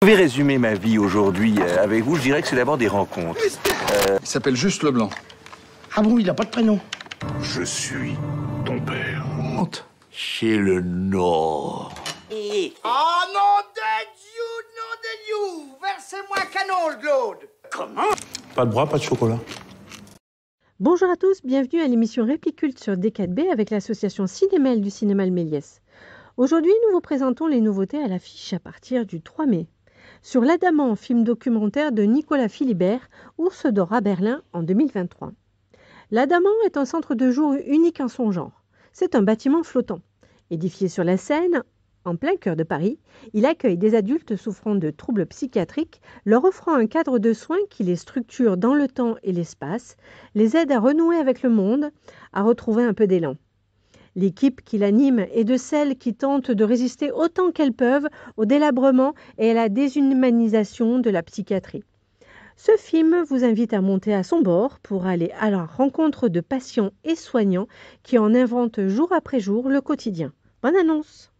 Je vais résumer ma vie aujourd'hui avec vous. Je dirais que c'est d'abord des rencontres. Il s'appelle Juste Leblanc. Ah bon, il n'a pas de prénom? Je suis ton père. Honte. Chez le Nord. Oh non de Dieu, versez-moi un canon, le Claude. Comment? Pas de bras, pas de chocolat. Bonjour à tous, bienvenue à l'émission Répliculte sur D4B avec l'association Cinémel du Cinéma Le Méliès. Aujourd'hui, nous vous présentons les nouveautés à l'affiche à partir du 3 mai. Sur l'Adamant, film documentaire de Nicolas Philibert, Ours d'or à Berlin en 2023. L'Adamant est un centre de jour unique en son genre. C'est un bâtiment flottant. Édifié sur la Seine, en plein cœur de Paris, il accueille des adultes souffrant de troubles psychiatriques, leur offrant un cadre de soins qui les structure dans le temps et l'espace, les aide à renouer avec le monde, à retrouver un peu d'élan. L'équipe qui l'anime est de celles qui tentent de résister autant qu'elles peuvent au délabrement et à la déshumanisation de la psychiatrie. Ce film vous invite à monter à son bord pour aller à la rencontre de patients et soignants qui en inventent jour après jour le quotidien. Bonne annonce!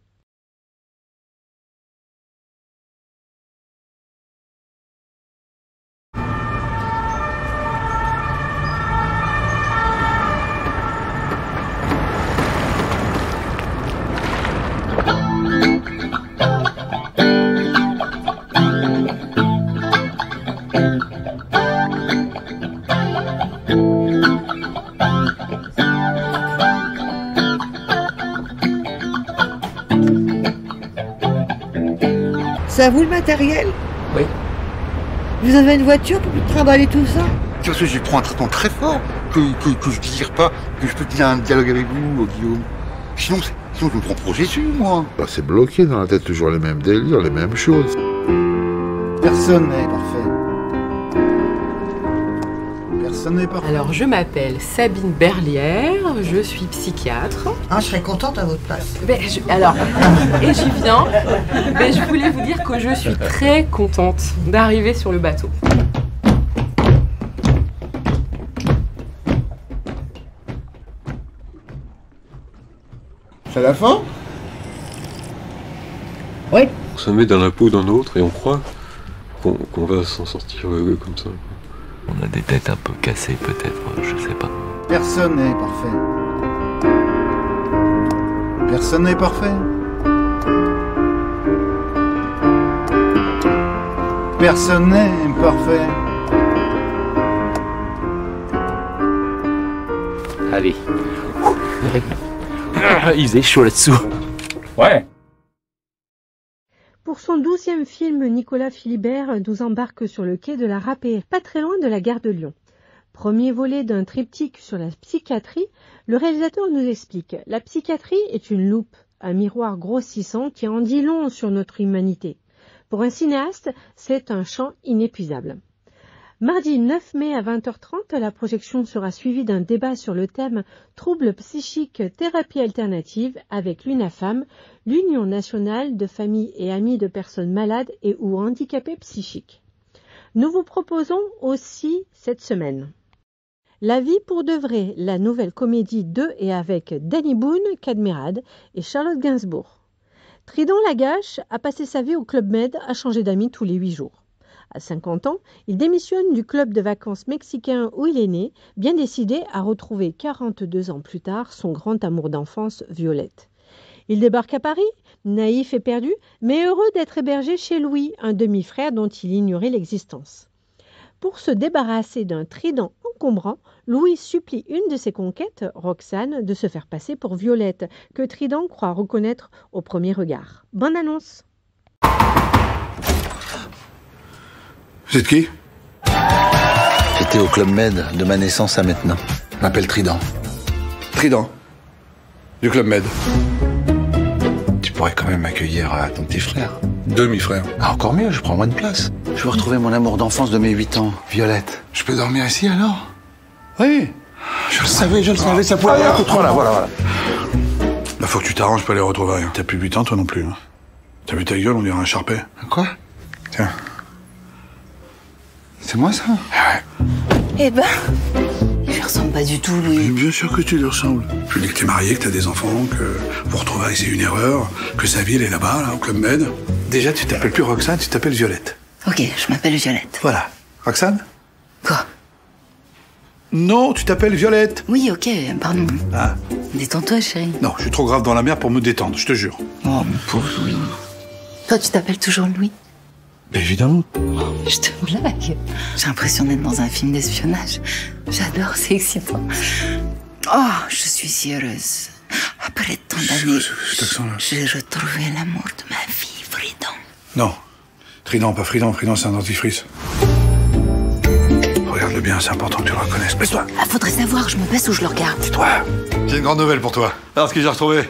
C'est à vous le matériel? Oui. Vous avez une voiture pour trimballer tout ça? Parce que je prends un traitement très fort, que je désire pas, que je peux tenir un dialogue avec vous, Guillaume. Sinon je me prends pour Jésus, moi. Bah, c'est bloqué dans la tête, toujours les mêmes délires, les mêmes choses. Personne n'est parfait. Personne n'est parfait. Alors, je m'appelle Sabine Berlière, je suis psychiatre. Ah, je serais contente à votre place. Et j'y viens, je voulais vous dire que je suis très contente d'arriver sur le bateau. C'est la fin? Oui. On se met dans la peau d'un autre et on croit qu'on va s'en sortir comme ça. On a des têtes un peu cassées peut-être, je sais pas. Personne n'est parfait. Personne n'est parfait. Personne n'est parfait. Allez. Il faisait chaud là-dessous. Ouais. Pour son 12e film, Nicolas Philibert nous embarque sur le quai de la Râpée, pas très loin de la gare de Lyon. Premier volet d'un triptyque sur la psychiatrie, le réalisateur nous explique « La psychiatrie est une loupe, un miroir grossissant qui en dit long sur notre humanité. Pour un cinéaste, c'est un champ inépuisable. » Mardi 9 mai à 20h30, la projection sera suivie d'un débat sur le thème « Troubles psychiques, thérapie alternative » avec l'UNAFAM, l'Union nationale de familles et amis de personnes malades et ou handicapées psychiques. Nous vous proposons aussi cette semaine La vie pour de vrai, la nouvelle comédie de et avec Danny Boone, Cadmerade et Charlotte Gainsbourg. Trident Lagache a passé sa vie au Club Med à changer d'amis tous les 8 jours. À 50 ans, il démissionne du club de vacances mexicain où il est né, bien décidé à retrouver 42 ans plus tard son grand amour d'enfance, Violette. Il débarque à Paris, naïf et perdu, mais heureux d'être hébergé chez Louis, un demi-frère dont il ignorait l'existence. Pour se débarrasser d'un trident encombrant, Louis supplie une de ses conquêtes, Roxane, de se faire passer pour Violette, que Trident croit reconnaître au premier regard. Bonne annonce! Vous êtes qui? J'étais au Club Med de ma naissance à maintenant. Je m'appelle Trident. Trident. Du Club Med. Tu pourrais quand même accueillir ton petit frère. Demi-frère. Ah, encore mieux, je prends moins de place. Je veux retrouver mon amour d'enfance de mes 8 ans, Violette. Je peux dormir ici alors? Oui. Je le savais, ça pouvait aller un peu trop. Voilà. Là, faut que tu t'arranges pour les retrouver. T'as plus 8 ans, toi non plus. Hein. T'as vu ta gueule, on dirait un charpet. Quoi? Tiens. C'est moi, ça? Ouais. Eh ben, il lui ressemble pas du tout, Louis. Bien sûr que tu lui ressembles. Je lui dis que t'es marié, que t'as des enfants, que vous retrouver c'est une erreur, que sa vie, elle est là-bas, là, au Club Med. Déjà, tu t'appelles plus Roxane, tu t'appelles Violette. Ok, je m'appelle Violette. Voilà. Roxane? Quoi? Non, tu t'appelles Violette. Oui, ok, pardon. Ah. Détends-toi, chérie. Non, je suis trop grave dans la mer pour me détendre, je te jure. Oh, mon pauvre Louis. Toi, tu t'appelles toujours Louis? Mais évidemment. Je te blague. J'ai l'impression d'être dans un film d'espionnage. J'adore, c'est excitant. Oh, je suis si heureuse. Après tant d'années, j'ai retrouvé l'amour de ma vie, Fridon. Non. Trident, pas Frident. Frident, c'est un dentifrice. Regarde-le bien, c'est important que tu le reconnaisses. Baisse-toi. Ah, faudrait savoir, je me baisse ou je le regarde. Tais-toi. J'ai une grande nouvelle pour toi. Alors, ce que j'ai retrouvé.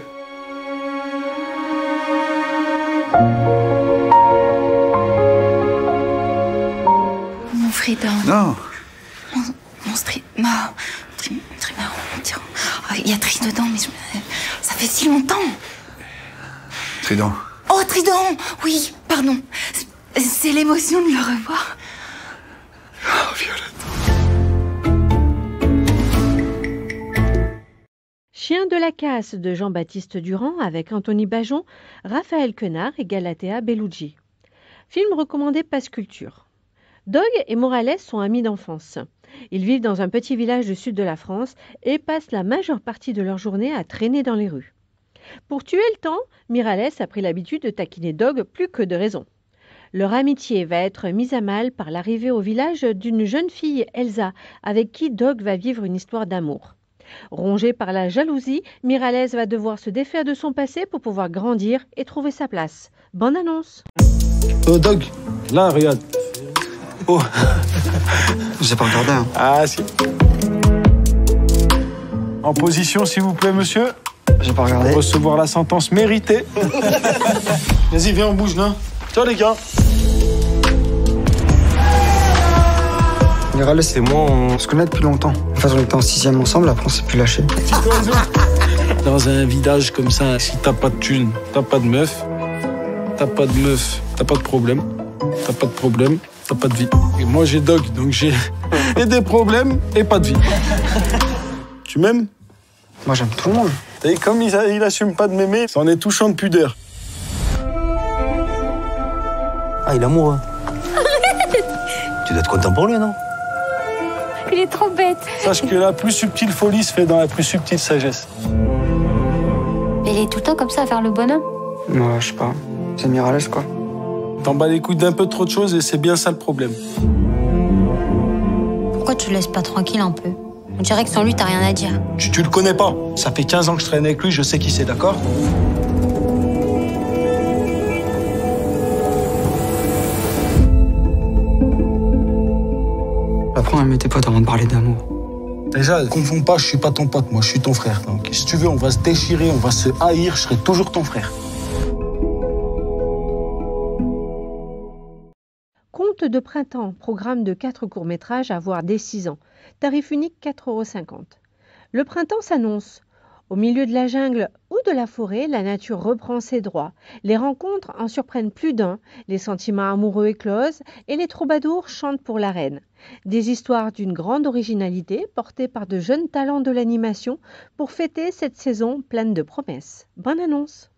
Mon Fridon. Non. Mon il y a Tri dedans, mais ça fait si longtemps. Trident. Oh, Trident. Oui, pardon. C'est l'émotion de le revoir. Oh, Violette. Chien de la casse de Jean-Baptiste Durand avec Anthony Bajon, Raphaël Quenard et Galatea Bellucci. Film recommandé Pass Culture. Dog et Morales sont amis d'enfance. Ils vivent dans un petit village du sud de la France et passent la majeure partie de leur journée à traîner dans les rues. Pour tuer le temps, Miralles a pris l'habitude de taquiner Dog plus que de raison. Leur amitié va être mise à mal par l'arrivée au village d'une jeune fille, Elsa, avec qui Dog va vivre une histoire d'amour. Rongé par la jalousie, Miralles va devoir se défaire de son passé pour pouvoir grandir et trouver sa place. Bonne annonce. Oh Dog, là regarde. Oh. J'ai pas regardé, hein. Ah si. En position s'il vous plaît monsieur. J'ai pas regardé. Pour recevoir la sentence méritée. Vas-y viens on bouge là. Ciao les gars. Miralles et moi, on se connaît depuis longtemps. En fait, on était en 6e ensemble, après on s'est plus lâché. Dans un village comme ça, si t'as pas de thune, t'as pas de meuf. T'as pas de meuf, t'as pas de problème. T'as pas de problème, t'as pas de vie. Et moi j'ai Dog, donc j'ai et des problèmes et pas de vie. Tu m'aimes? Moi j'aime tout le monde. Et comme il assume pas de m'aimer, ça en est touchant de pudeur. Ah, il est amoureux. Tu dois être content pour lui, non? Il est trop bête. Sache que la plus subtile folie se fait dans la plus subtile sagesse. Il est tout le temps comme ça à faire le bonhomme? Ouais, je sais pas. C'est Miralles, quoi. T'en bats les couilles d'un peu trop de choses et c'est bien ça le problème. Pourquoi tu le laisses pas tranquille un peu? On dirait que sans lui, t'as rien à dire. Tu le connais pas. Ça fait 15 ans que je traîne avec lui, je sais qui c'est, d'accord? Apprends à aimer tes potes avant de parler d'amour. Déjà, confonds pas, je suis pas ton pote, moi je suis ton frère. Donc si tu veux, on va se déchirer, on va se haïr, je serai toujours ton frère. Conte de printemps, programme de 4 courts-métrages à voir dès 6 ans. Tarif unique 4,50 €. Le printemps s'annonce. Au milieu de la jungle ou de la forêt, la nature reprend ses droits. Les rencontres en surprennent plus d'un, les sentiments amoureux éclosent et les troubadours chantent pour la reine. Des histoires d'une grande originalité portées par de jeunes talents de l'animation pour fêter cette saison pleine de promesses. Bonne annonce!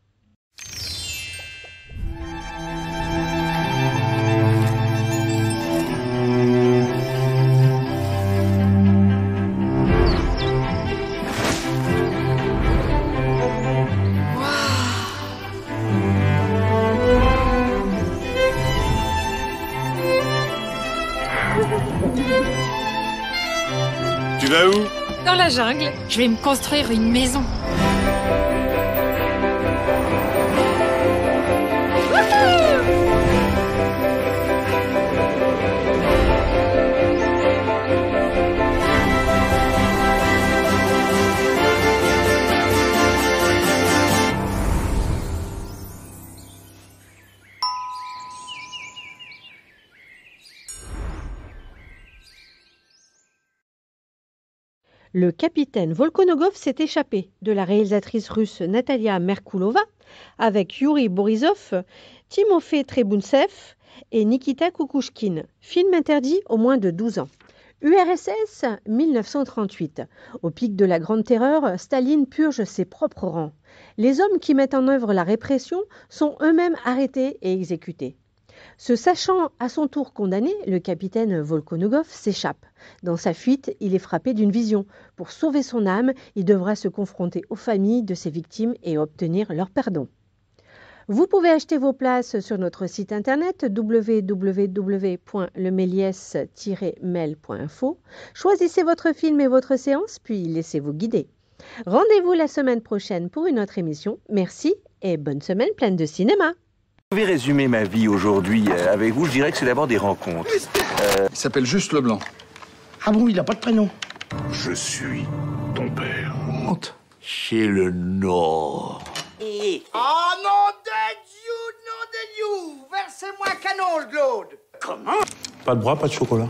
Tu vas où? Dans la jungle. Je vais me construire une maison. Le capitaine Volkonogov s'est échappé de la réalisatrice russe Natalia Merkulova avec Yuri Borisov, Timofey Trebuntsev et Nikita Kukushkin. Film interdit aux moins de 12 ans. URSS 1938. Au pic de la Grande Terreur, Staline purge ses propres rangs. Les hommes qui mettent en œuvre la répression sont eux-mêmes arrêtés et exécutés. Se sachant à son tour condamné, le capitaine Volkonogov s'échappe. Dans sa fuite, il est frappé d'une vision. Pour sauver son âme, il devra se confronter aux familles de ses victimes et obtenir leur pardon. Vous pouvez acheter vos places sur notre site internet www.leméliès-mail.info. Choisissez votre film et votre séance, puis laissez-vous guider. Rendez-vous la semaine prochaine pour une autre émission. Merci et bonne semaine pleine de cinéma. Je vais résumer ma vie aujourd'hui avec vous. Je dirais que c'est d'abord des rencontres. Il s'appelle juste Leblanc. Ah bon, il n'a pas de prénom? Je suis ton père. Honte. Chez le Nord. Ah non de Dieu, Versez-moi un canon, Claude. Pas de bras, pas de chocolat.